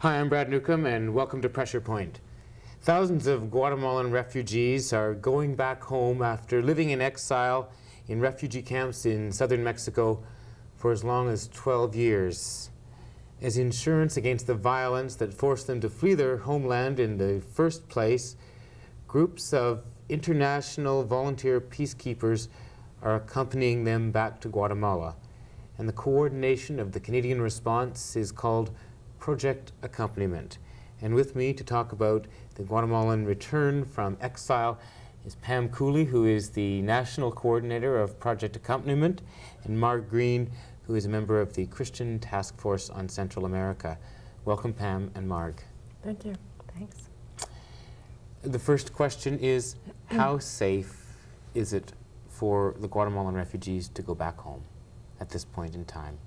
Hi, I'm Brad Newcombe, and welcome to Pressure Point. Thousands of Guatemalan refugees are going back home after living in exile in refugee camps in southern Mexico for as long as 12 years. As insurance against the violence that forced them to flee their homeland in the first place, groups of international volunteer peacekeepers are accompanying them back to Guatemala. And the coordination of the Canadian response is called Project Accompaniment. And with me to talk about the Guatemalan return from exile is Pam Cooley, who is the National Coordinator of Project Accompaniment, and Marg Green, who is a member of the Christian Task Force on Central America. Welcome, Pam and Marg. Thank you. Thanks. The first question is, how safe is it for the Guatemalan refugees to go back home at this point in time?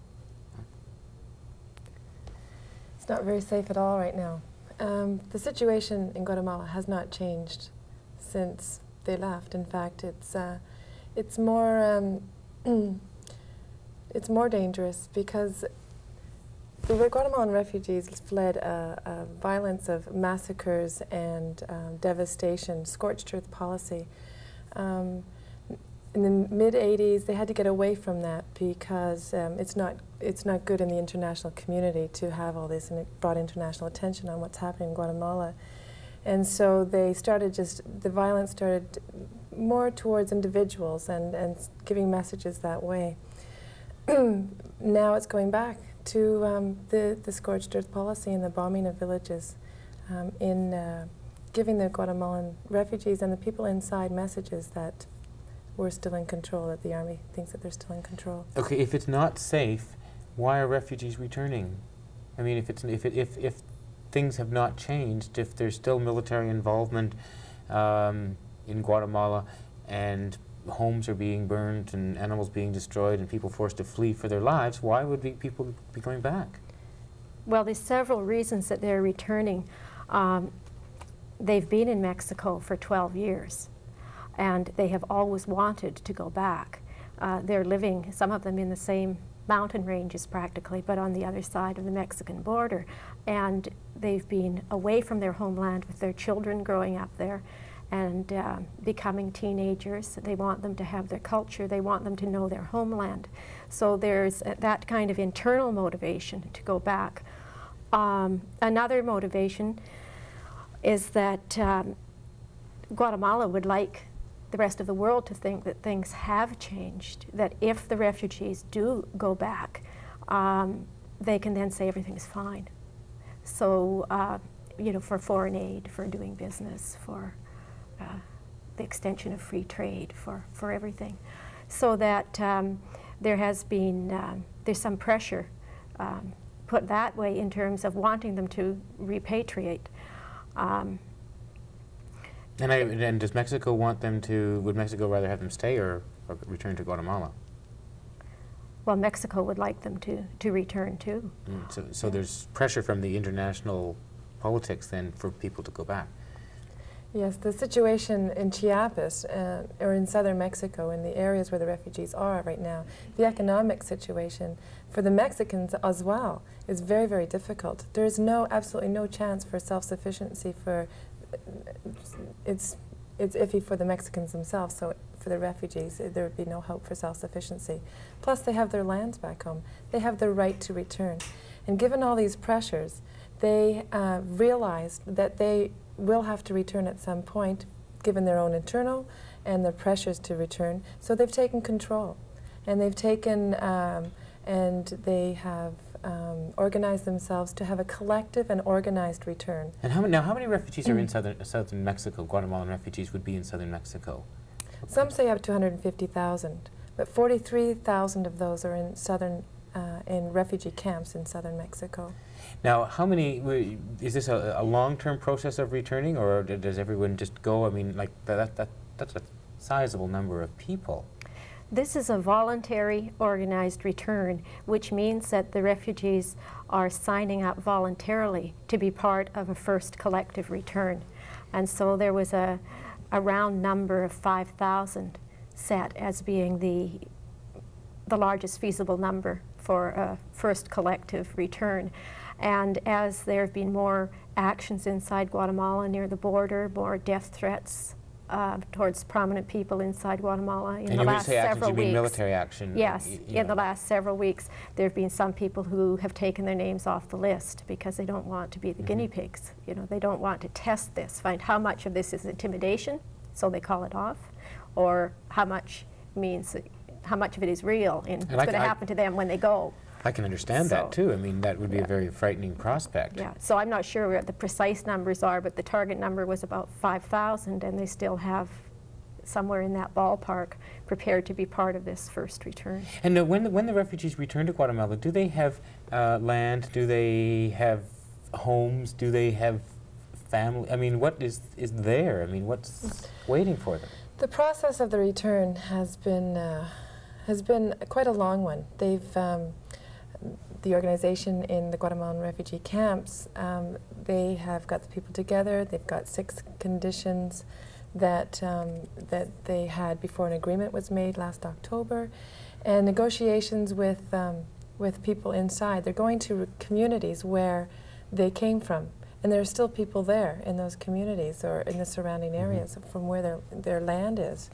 It's not very safe at all right now. The situation in Guatemala has not changed since they left. In fact, it's more dangerous because the Guatemalan refugees fled a violence of massacres and devastation, scorched earth policy. In the mid-'80s, they had to get away from that because it's not good in the international community to have all this, and it brought international attention on what's happening in Guatemala. And so they started the violence started more towards individuals and giving messages that way. Now it's going back to the scorched earth policy and the bombing of villages in giving the Guatemalan refugees and the people inside messages that we're still in control, that the army thinks that they're still in control. Okay, if it's not safe, why are refugees returning? I mean, if things have not changed, if there's still military involvement in Guatemala and homes are being burned and animals being destroyed and people forced to flee for their lives, why would people be going back? Well, there's several reasons that they're returning. They've been in Mexico for 12 years. And they have always wanted to go back. They're living, some of them in the same mountain ranges practically, but on the other side of the Mexican border. And they've been away from their homeland with their children growing up there and becoming teenagers. They want them to have their culture. They want them to know their homeland. So there's that kind of internal motivation to go back. Another motivation is that Guatemala would like the rest of the world to think that things have changed, that if the refugees do go back, they can then say everything's fine. So, for foreign aid, for doing business, for the extension of free trade, for everything. So that there has been, there's some pressure put that way in terms of wanting them to repatriate. And does Mexico want them to, would Mexico rather have them stay or return to Guatemala? Well, Mexico would like them to return too. So there's pressure from the international politics then for people to go back. Yes, the situation in Chiapas or in southern Mexico, in the areas where the refugees are right now, the economic situation for the Mexicans as well is very, very difficult. There is absolutely no chance for self-sufficiency it's iffy for the Mexicans themselves, so for the refugees there would be no hope for self-sufficiency. Plus they have their lands back home. They have the right to return. And given all these pressures, they realized that they will have to return at some point, given their own internal and the pressures to return. So they've taken control. And they've taken, and they have organize themselves to have a collective and organized return. And how many refugees are in southern Mexico? Guatemalan refugees would be in southern Mexico. Some say up to 150,000, but 43,000 of those are in refugee camps in southern Mexico. Now, how many, is this a long-term process of returning, or does everyone just go? I mean, like, that's a sizable number of people. This is a voluntary organized return, which means that the refugees are signing up voluntarily to be part of a first collective return. And so there was a round number of 5,000 set as being the largest feasible number for a first collective return. And as there have been more actions inside Guatemala near the border, more death threats towards prominent people inside Guatemala in the last several weeks. You mean military action? Yes, in the last several weeks, there have been some people who have taken their names off the list because they don't want to be the guinea pigs. You know, they don't want to test this, find how much of this is intimidation, so they call it off, or how much of it is real and what's going to happen to them when they go. I can understand that too. I mean, that would be a very frightening prospect. Yeah, so I'm not sure what the precise numbers are, but the target number was about 5,000, and they still have somewhere in that ballpark prepared to be part of this first return. And when the refugees return to Guatemala, do they have land? Do they have homes? Do they have family? I mean, what is there? I mean, what's waiting for them? The process of the return has been quite a long one. They've the organization in the Guatemalan refugee camps, they have got the people together. They've got 6 conditions that they had before an agreement was made last October, and negotiations with people inside. They're going to communities where they came from, and there are still people there in those communities or in the surrounding areas from where their land is.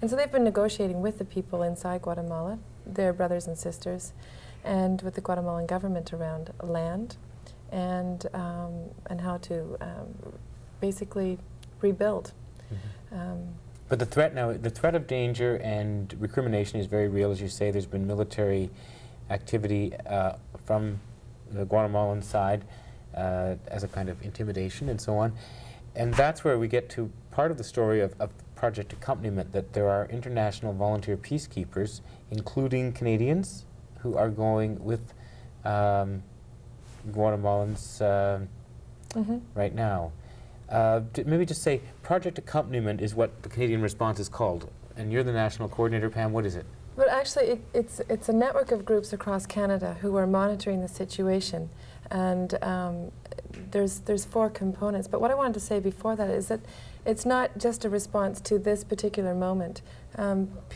And so they've been negotiating with the people inside Guatemala, their brothers and sisters, and with the Guatemalan government around land and how to basically rebuild. But the threat of danger and recrimination is very real, as you say. There's been military activity from the Guatemalan side as a kind of intimidation and so on. And that's where we get to part of the story of Project Accompaniment, that there are international volunteer peacekeepers, including Canadians, who are going with Guatemalans right now. Maybe just say Project Accompaniment is what the Canadian response is called, and you're the national coordinator, Pam. What is it? Well, actually, it's a network of groups across Canada who are monitoring the situation, and there's 4 components. But what I wanted to say before that is that it's not just a response to this particular moment.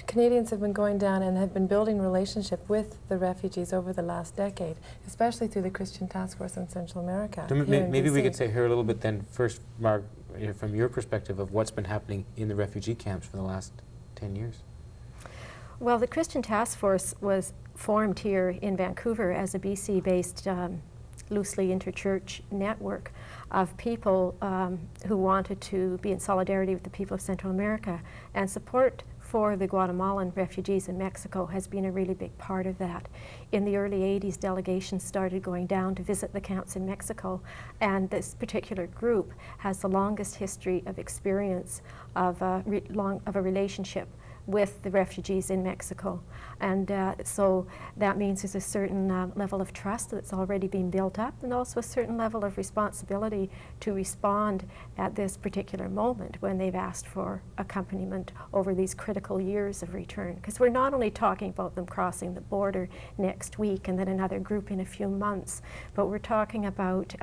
Canadians have been going down and have been building relationship with the refugees over the last decade, especially through the Christian Task Force in Central America. So maybe we could say here a little bit then first, Marg, from your perspective of what's been happening in the refugee camps for the last 10 years. Well, the Christian Task Force was formed here in Vancouver as a BC-based loosely interchurch network of people who wanted to be in solidarity with the people of Central America, and support for the Guatemalan refugees in Mexico has been a really big part of that. In the early 80s, delegations started going down to visit the camps in Mexico, and this particular group has the longest history of experience of a relationship with the refugees in Mexico. And so that means there's a certain level of trust that's already been built up, and also a certain level of responsibility to respond at this particular moment when they've asked for accompaniment over these critical years of return. Because we're not only talking about them crossing the border next week and then another group in a few months, but we're talking about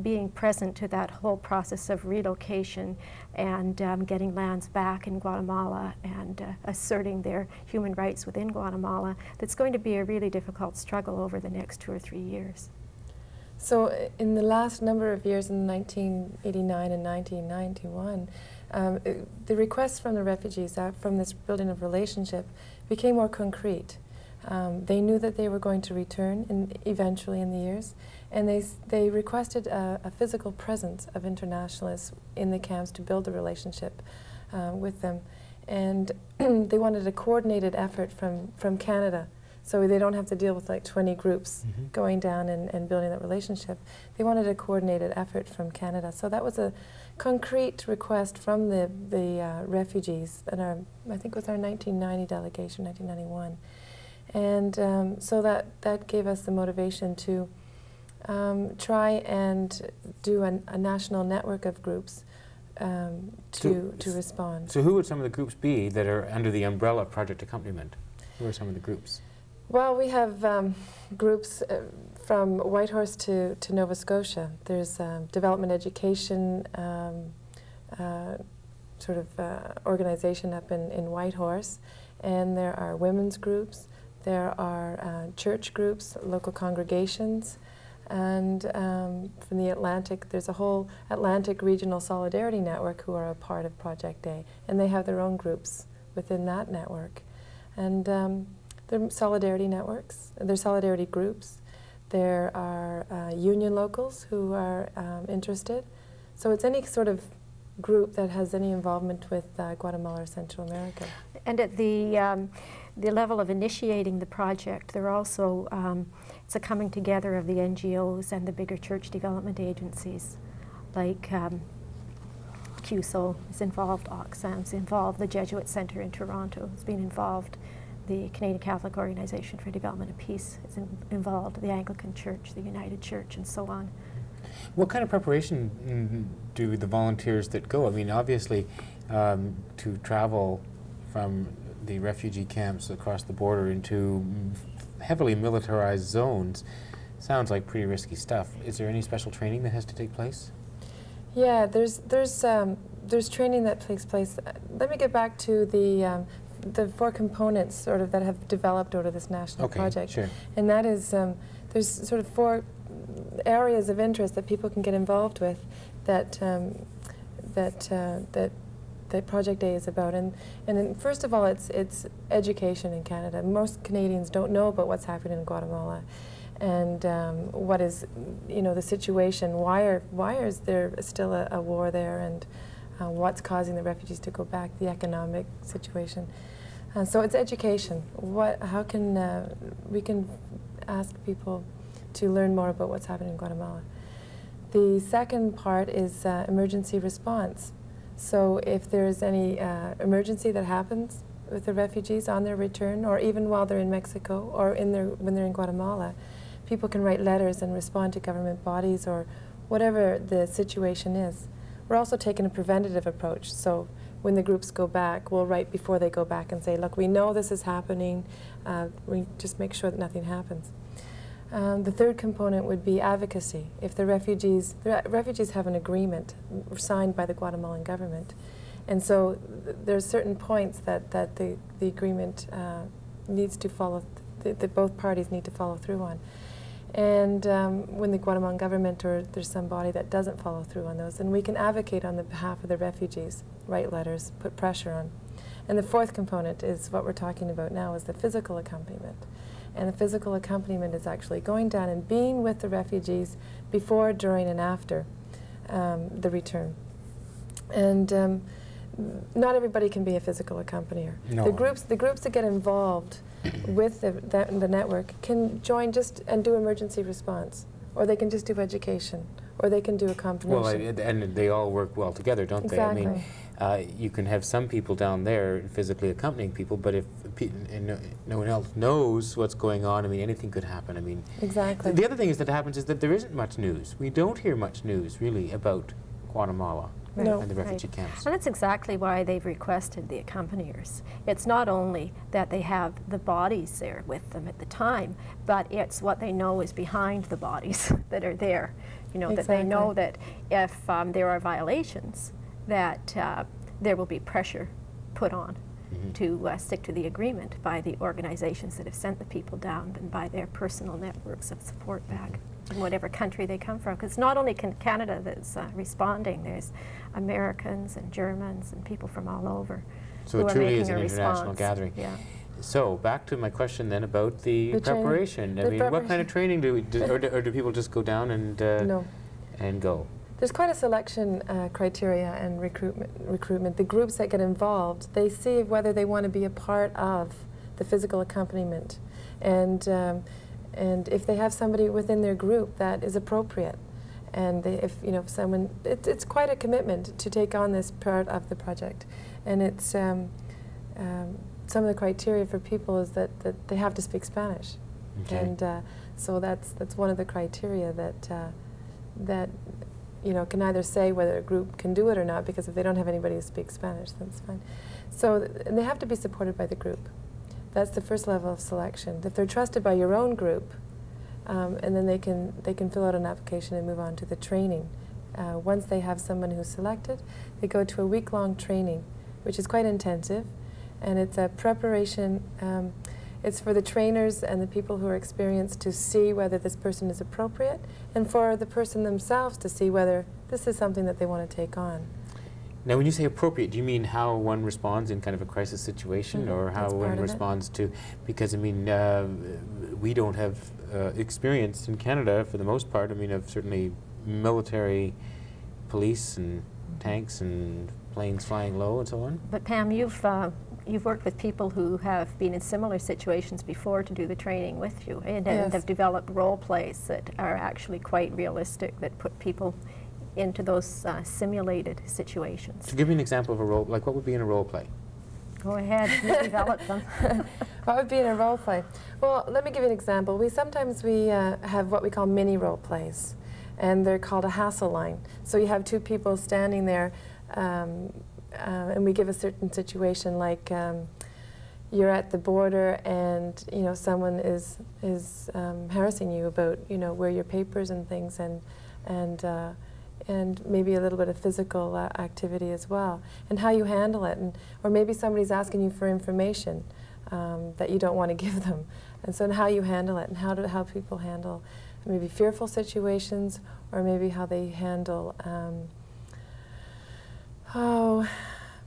being present to that whole process of relocation and getting lands back in Guatemala and asserting their human rights within Guatemala. That's going to be a really difficult struggle over the next 2 or 3 years. So in the last number of years, in 1989 and 1991, the requests from the refugees from this building of relationship became more concrete. They knew that they were going to return eventually in the years, and they requested a physical presence of internationalists in the camps to build a relationship with them. And they wanted a coordinated effort from Canada So they don't have to deal with like 20 groups going down and building that relationship. They wanted a coordinated effort from Canada. So that was a concrete request from the refugees, and I think it was our 1990 delegation, 1991. And so that gave us the motivation to try and do a national network of groups to respond. So who would some of the groups be that are under the umbrella of Project Accompaniment? Who are some of the groups? Well, we have groups from Whitehorse to Nova Scotia. There's development education sort of organization up in Whitehorse, and there are women's groups, there are church groups, local congregations, and from the Atlantic, there's a whole Atlantic Regional Solidarity Network who are a part of Project A, and they have their own groups within that network. And they're solidarity networks, they're solidarity groups. There are union locals who are interested. So it's any sort of group that has any involvement with Guatemala or Central America. And at the level of initiating the project, there also it's a coming together of the NGOs and the bigger church development agencies, like QSO is involved, Oxfam's involved, the Jesuit Center in Toronto has been involved, the Canadian Catholic Organization for Development and Peace is involved, the Anglican Church, the United Church, and so on. What kind of preparation do the volunteers that go? I mean, obviously, to travel from the refugee camps across the border into heavily militarized zones sounds like pretty risky stuff. Is there any special training that has to take place? Yeah, there's training that takes place. Let me get back to the 4 components sort of that have developed out of this national project. Sure. And that is there's sort of 4 areas of interest that people can get involved with that that Project A is about. And then first of all, it's education in Canada. Most Canadians don't know about what's happening in Guatemala, and what is, the situation. Why is there still a war there, and what's causing the refugees to go back? The economic situation. So it's education. How can we can ask people to learn more about what's happening in Guatemala. The second part is emergency response. So if there's any emergency that happens with the refugees on their return, or even while they're in Mexico, or when they're in Guatemala, people can write letters and respond to government bodies or whatever the situation is. We're also taking a preventative approach. So when the groups go back, we'll write before they go back and say, look, we know this is happening. We just make sure that nothing happens. The third component would be advocacy. If the refugees have an agreement signed by the Guatemalan government, and so there's certain points that the agreement needs to follow, that both parties need to follow through on. And when the Guatemalan government or there's somebody that doesn't follow through on those, then we can advocate on the behalf of the refugees, write letters, put pressure on. And the fourth component is what we're talking about now, is the physical accompaniment. And the physical accompaniment is actually going down and being with the refugees before, during, and after the return. And not everybody can be a physical accompanier. No. The groups that get involved with the network can join just and do emergency response, or they can just do education, or they can do a combination. Well, and they all work well together, don't exactly. they? I mean, you can have some people down there physically accompanying people, but if no one else knows what's going on, I mean, anything could happen. I mean, exactly. The other thing that happens is that there isn't much news. We don't hear much news, really, about Guatemala. Right. No. And the refugee camps. And that's exactly why they've requested the accompaniers. It's not only that they have the bodies there with them at the time, but it's what they know is behind the bodies that are there. Exactly. That they know that if there are violations, that there will be pressure put on to stick to the agreement by the organizations that have sent the people down, and by their personal networks of support back in whatever country they come from. Because not only Canada that's responding, there's Americans and Germans and people from all over. So who it are truly making is an a international response. gathering. Yeah. So back to my question then about the preparation. I The mean, what kind of training do people just go down and No. and go? There's quite a selection criteria and recruitment. The groups that get involved, they see whether they want to be a part of the physical accompaniment, and if they have somebody within their group that is appropriate, and if someone, it's quite a commitment to take on this part of the project, and it's some of the criteria for people is that they have to speak Spanish, Okay. and so that's one of the criteria that can either say whether a group can do it or not, because if they don't have anybody who speaks Spanish, then it's fine. So and they have to be supported by the group. That's the first level of selection. If they're trusted by your own group, and then they can fill out an application and move on to the training. Once they have someone who's selected, they go to a week-long training, which is quite intensive, and it's a preparation. It's for the trainers and the people who are experienced to see whether this person is appropriate, and for the person themselves to see whether this is something that they want to take on. Now, when you say appropriate, do you mean how one responds in kind of a crisis situation, or how That's one part of it. responds to? Because I mean, we don't have experience in Canada for the most part. I mean, of certainly military, police, and tanks, and planes flying low, and so on. But Pam, you've worked with people who have been in similar situations before to do the training with you, and Yes. have developed role plays that are actually quite realistic, that put people into those simulated situations. So give me an example of a role, like what would be in a role play? Go ahead, you develop them. What would be in a role play? Well, let me give you an example. Sometimes we have what we call mini role plays, and they're called a hassle line. So you have two people standing there, and we give a certain situation, like you're at the border, and someone is harassing you about where your papers and things, and maybe a little bit of physical activity as well, and how you handle it, or maybe somebody's asking you for information that you don't want to give them, and so how you handle it, and how people handle maybe fearful situations, or maybe how they handle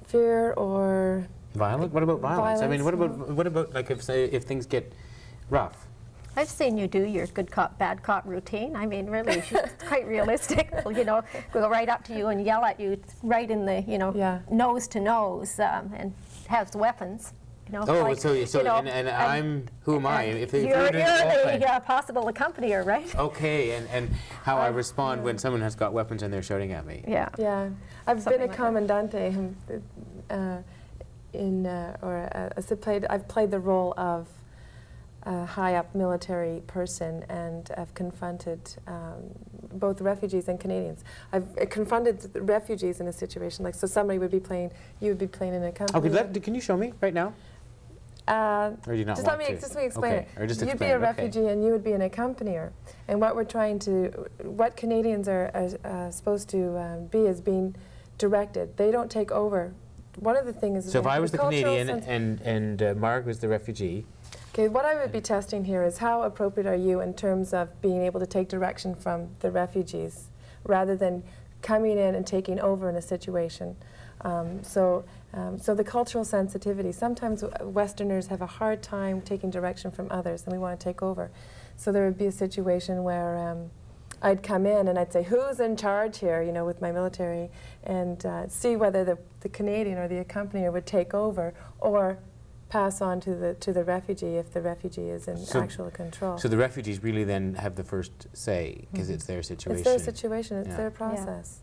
fear or Violent? What about violence? I mean, Violence, what about like if things get rough? I've seen you do your good cop, bad cop routine. I mean, really, it's quite realistic. Go right up to you and yell at you right in the, Yeah. nose to nose, and has weapons. And I'm, who am I? If You're doing a role play. the possible accompanier, right? Okay, and how I respond when someone has got weapons and they're shouting at me. Yeah. Yeah, I've Something been a like comandante I've played the role of a high-up military person, and I've confronted both refugees and Canadians. I've confronted the refugees in a situation so somebody would be playing, you would be playing in a company. Okay, can you show me right now? Or do you not just want let me explain okay. it. Or just You'd explain be a it, okay. refugee and you would be an accompanier. And what Canadians are supposed to be is being directed. They don't take over. One of the things is So if I was the cultural Canadian and Marg was the refugee. Okay, what I would be testing here is how appropriate are you in terms of being able to take direction from the refugees rather than coming in and taking over in a situation. So the cultural sensitivity. Sometimes Westerners have a hard time taking direction from others, and we want to take over. So there would be a situation where I'd come in and I'd say, who's in charge here, with my military, and see whether the Canadian or the accompanier would take over or pass on to the refugee if the refugee is in actual control. So the refugees really then have the first say, because it's their situation. It's their situation, it's their process.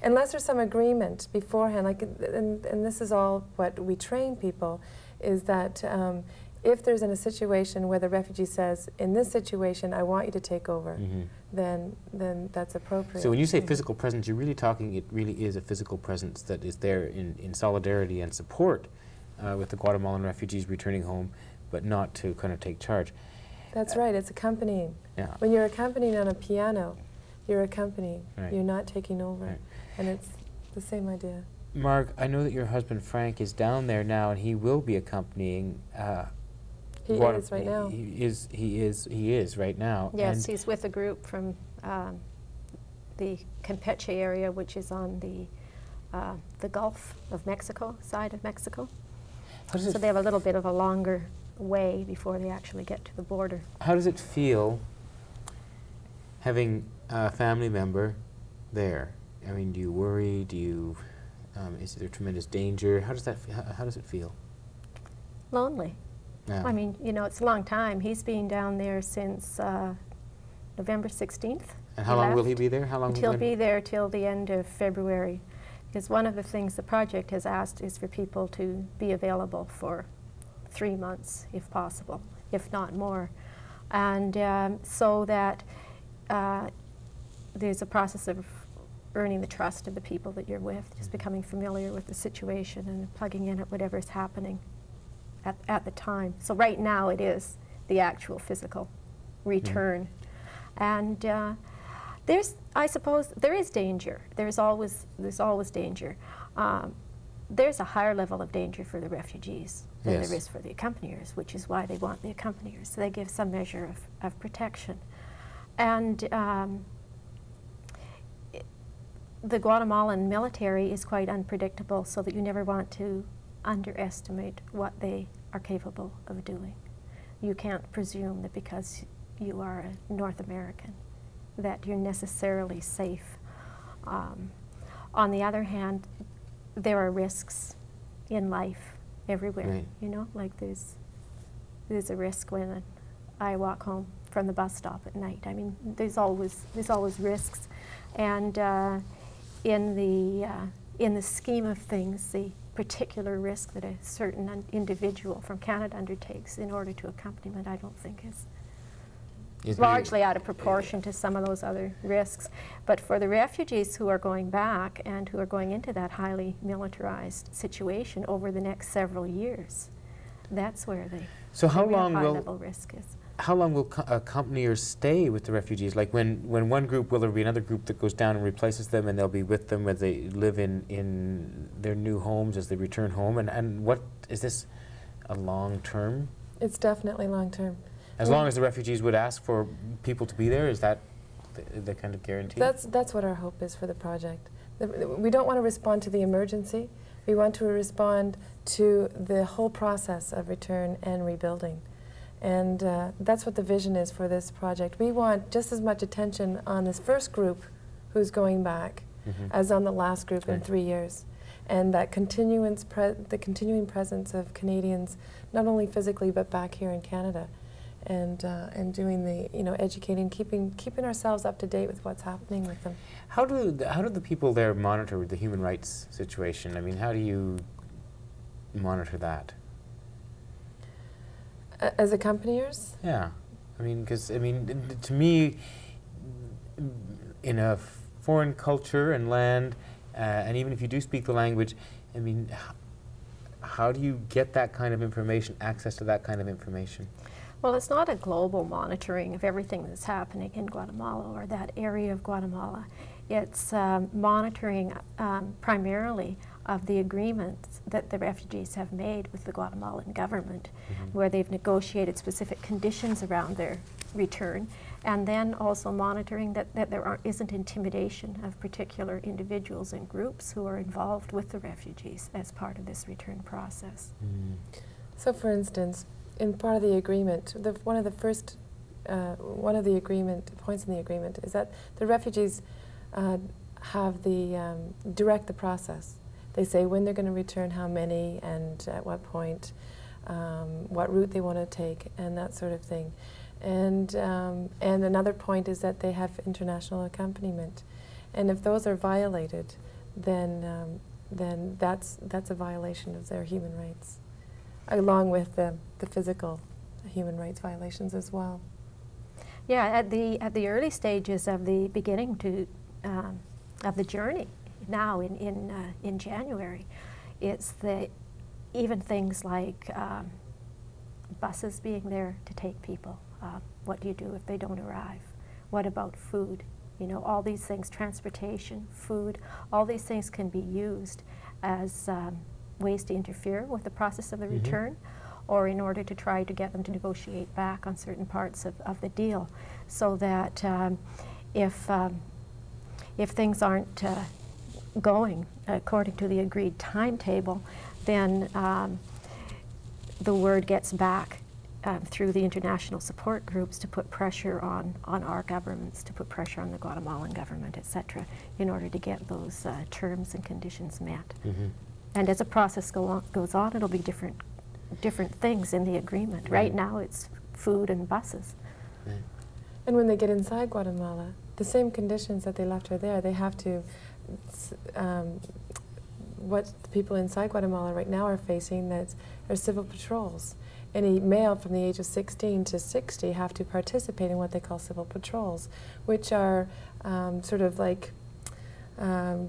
Unless there's some agreement beforehand, and this is all what we train people, is that if there's in a situation where the refugee says, in this situation, I want you to take over, then that's appropriate. So when you say physical presence, you're really talking, it really is a physical presence that is there in solidarity and support with the Guatemalan refugees returning home, but not to kind of take charge. That's right, it's accompanying. Yeah. When you're accompanying on a piano, you're accompanying, Right. you're not taking over. Right. And it's the same idea. Marg, I know that your husband Frank is down there now, and he will be accompanying. He is right now. He is right now. Yes, and he's with a group from the Campeche area, which is on the Gulf of Mexico, side of Mexico. So they have a little bit of a longer way before they actually get to the border. How does it feel having a family member there? I mean, do you worry? Do you? Is there tremendous danger? How does that? How does it feel? Lonely. Yeah. I mean, you know, it's a long time. He's been down there since November 16th. And how long will he be there? How long? He'll be there till the end of February. Because one of the things the project has asked is for people to be available for 3 months, if possible, if not more. And so that there's a process of earning the trust of the people that you're with, just becoming familiar with the situation and plugging in at whatever's happening at the time. So right now it is the actual physical return. And I suppose there is danger. There's always danger. There's a higher level of danger for the refugees than there is for the accompaniers, which is why they want the accompaniers. So they give some measure of protection. And the Guatemalan military is quite unpredictable, so that you never want to underestimate what they are capable of doing. You can't presume that because you are a North American that you're necessarily safe. On the other hand, there are risks in life everywhere. Right. You know, like there's a risk when I walk home from the bus stop at night. I mean, there's always risks, and in the scheme of things, the particular risk that a certain individual from Canada undertakes in order to accompaniment, I don't think is largely out of proportion to some of those other risks. But for the refugees who are going back and who are going into that highly militarized situation over the next several years, that's where the high-level risk is. How long will accompaniers stay with the refugees? Like when one group, will there be another group that goes down and replaces them, and they'll be with them as they live in their new homes as they return home? And what is this, a long term? It's definitely long term. As long as the refugees would ask for people to be there, is that the kind of guarantee? That's what our hope is for the project. We don't want to respond to the emergency. We want to respond to the whole process of return and rebuilding. And that's what the vision is for this project. We want just as much attention on this first group who's going back as on the last group in 3 years. And that the continuing presence of Canadians, not only physically but back here in Canada. And doing the, educating, keeping ourselves up to date with what's happening with them. How do the people there monitor the human rights situation? I mean, how do you monitor that? As accompaniers? Yeah, I mean, because to me, in a foreign culture and land, and even if you do speak the language, I mean, how do you get that kind of information, access to that kind of information? Well, it's not a global monitoring of everything that's happening in Guatemala or that area of Guatemala. It's monitoring primarily of the agreements that the refugees have made with the Guatemalan government, where they've negotiated specific conditions around their return, and then also monitoring that there isn't intimidation of particular individuals and groups who are involved with the refugees as part of this return process. So, for instance, in part of the agreement, one of the points in the agreement is that the refugees have direct the process. They say when they're going to return, how many, and at what point, what route they want to take, and that sort of thing. And another point is that they have international accompaniment, and if those are violated, then that's a violation of their human rights, along with the physical human rights violations as well. Yeah, at the early stages of the beginning of the journey, now in January, it's even things like buses being there to take people. What do you do if they don't arrive? What about food? All these things, transportation, food, all these things can be used as ways to interfere with the process of the return, or in order to try to get them to negotiate back on certain parts of the deal, so that if things aren't going according to the agreed timetable, then the word gets back through the international support groups to put pressure on our governments, to put pressure on the Guatemalan government, etc., in order to get those terms and conditions met. And as the process goes on, it'll be different different things in the agreement. Right now it's food and buses. Right. And when they get inside Guatemala, the same conditions that they left her there, they have to, what the people inside Guatemala right now are facing are civil patrols. Any male from the age of 16 to 60 have to participate in what they call civil patrols, which are sort of like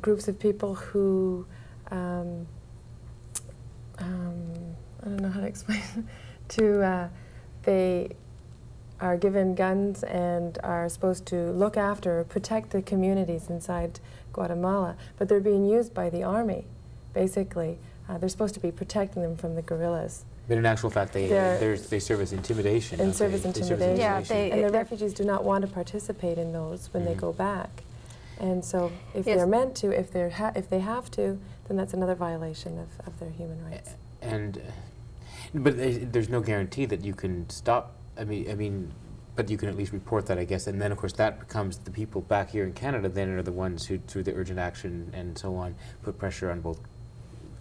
groups of people who, I don't know how to explain, they are given guns and are supposed to look after or protect the communities inside Guatemala, but they're being used by the army, basically. They're supposed to be protecting them from the guerrillas. But in actual fact, they serve as intimidation. And serve as intimidation. Yeah, and the refugees do not want to participate in those when they go back. And so if they're meant to, if they have to, then that's another violation of their human rights. But there's no guarantee that you can stop. I mean, but you can at least report that, I guess. And then, of course, that becomes the people back here in Canada then are the ones who, through the urgent action and so on, put pressure on both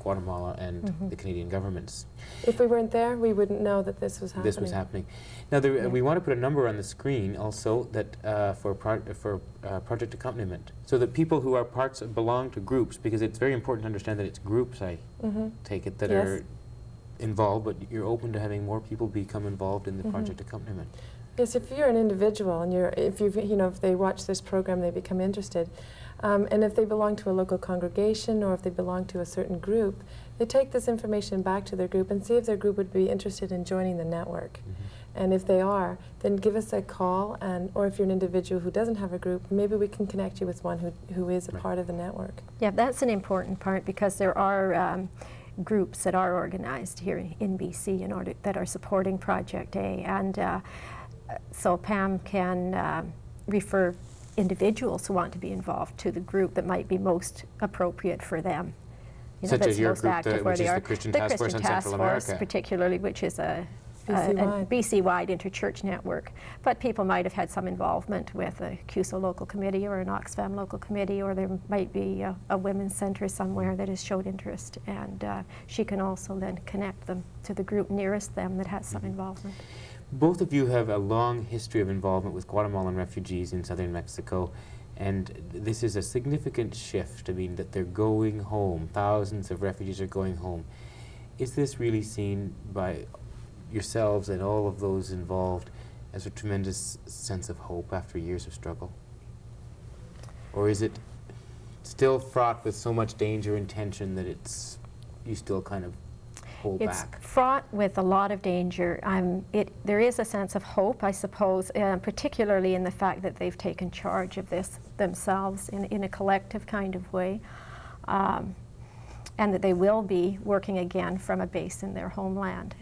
Guatemala and the Canadian governments. If we weren't there, we wouldn't know that this was happening. This was happening. Now, we want to put a number on the screen also that for Project Accompaniment, so that people who are belong to groups, because it's very important to understand that it's groups, I take it, that are involved, but you're open to having more people become involved in the Project Accompaniment. Yes, if you're an individual and if they watch this program, they become interested. And if they belong to a local congregation or if they belong to a certain group, they take this information back to their group and see if their group would be interested in joining the network. And if they are, then give us a call, or if you're an individual who doesn't have a group, maybe we can connect you with one who is a part of the network. Yeah, that's an important part, because there are groups that are organized here in BC that are supporting Project A, and so Pam can refer individuals who want to be involved to the group that might be most appropriate for them. Such as your group, which is the Christian Task Force on Central America. Particularly, which is a BC-wide interchurch network. But people might have had some involvement with a CUSO local committee or an Oxfam local committee, or there might be a women's center somewhere that has showed interest, and she can also then connect them to the group nearest them that has some involvement. Both of you have a long history of involvement with Guatemalan refugees in southern Mexico, and this is a significant shift. I mean, that they're going home. Thousands of refugees are going home. Is this really seen by yourselves and all of those involved as a tremendous sense of hope after years of struggle? Or is it still fraught with so much danger and tension that you still kind of hold back? It's fraught with a lot of danger. There is a sense of hope, I suppose, particularly in the fact that they've taken charge of this themselves in a collective kind of way, and that they will be working again from a base in their homeland.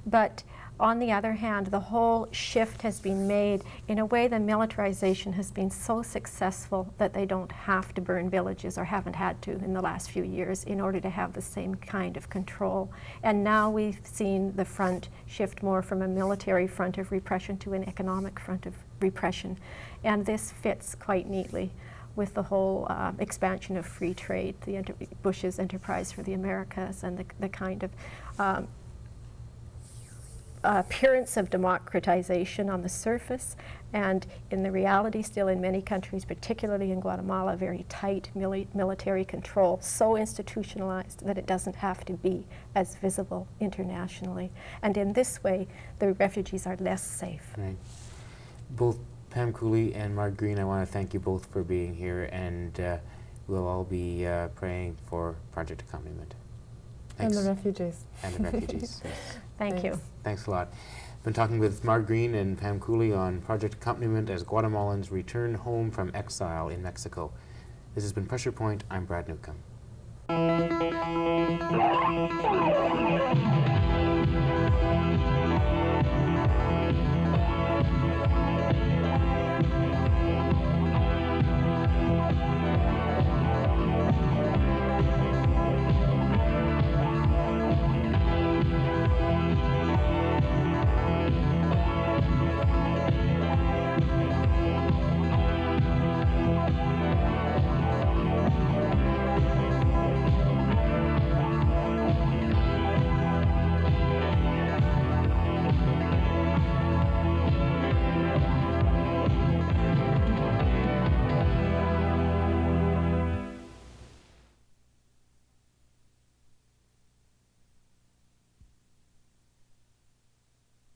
But on the other hand, the whole shift has been made in a way. The militarization has been so successful that they don't have to burn villages, or haven't had to in the last few years, in order to have the same kind of control. And now we've seen the front shift more from a military front of repression to an economic front of repression. And this fits quite neatly with the whole expansion of free trade, Bush's enterprise for the Americas, and the kind of appearance of democratization on the surface, and in the reality still in many countries, particularly in Guatemala, very tight military control, so institutionalized that it doesn't have to be as visible internationally. And in this way, the refugees are less safe. Right. Both Pam Cooley and Marg Green, I want to thank you both for being here, and we'll all be praying for Project Accompaniment. Thanks. And the refugees. And the refugees. Yes. Thank you. Thanks a lot. Been talking with Marg Green and Pam Cooley on Project Accompaniment as Guatemalans return home from exile in Mexico. This has been Pressure Point. I'm Brad Newcombe.